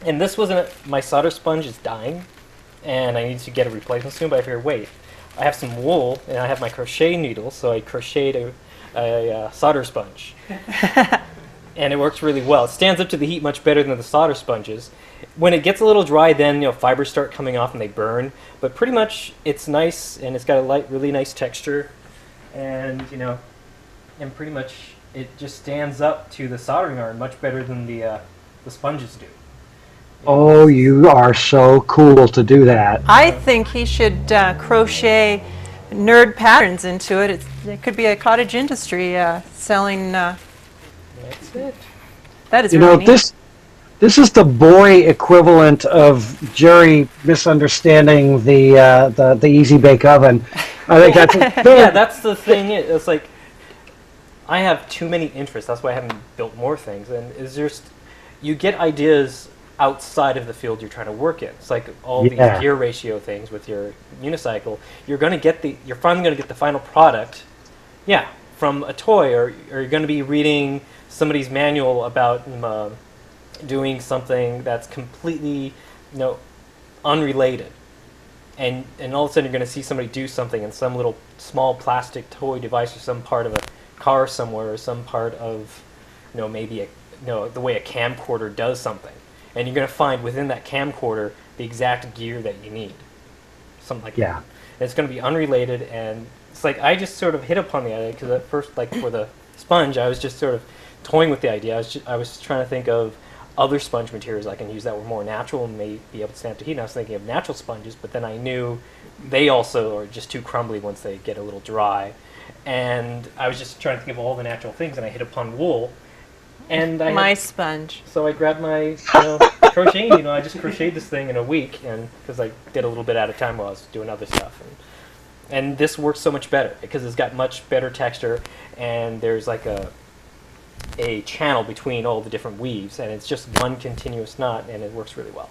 And this wasn't, my solder sponge is dying, and I need to get a replacement soon, but I figured, wait, I have some wool, and I have my crochet needle, so I crocheted a solder sponge. And it works really well. It stands up to the heat much better than the solder sponges. When it gets a little dry, then fibers start coming off and they burn. But pretty much, it's nice, and it's got a really nice texture, and and pretty much it just stands up to the soldering iron much better than the sponges do. Oh, you are so cool to do that. I think he should crochet nerd patterns into it. It could be a cottage industry selling. That's it. That is really neat. This is the boy equivalent of Jerry misunderstanding the Easy Bake Oven. I think that's yeah. That's the thing. It's like I have too many interests. That's why I haven't built more things. And it's just you get ideas outside of the field you're trying to work in. It's like all these gear ratio things with your unicycle. You're finally going to get the final product, from a toy, or you're going to be reading somebody's manual about doing something that's completely, unrelated, and all of a sudden you're going to see somebody do something in some little small plastic toy device or some part of a car somewhere, or some part of, maybe the way a camcorder does something. And you're going to find within that camcorder the exact gear that you need. Something like that. And it's going to be unrelated, and it's like I just sort of hit upon the idea, because at first, like for the sponge, I was just sort of toying with the idea. I was trying to think of other sponge materials I can use that were more natural and may be able to stand up to heat. And I was thinking of natural sponges, but then I knew they also are just too crumbly once they get a little dry. And I was just trying to think of all the natural things, and I hit upon wool. And my sponge. So I grabbed my crocheting. I just crocheted this thing in a week, and because I did a little bit at a time while I was doing other stuff. And this works so much better because it's got much better texture, and there's like a channel between all the different weaves, and it's just one continuous knot, and it works really well.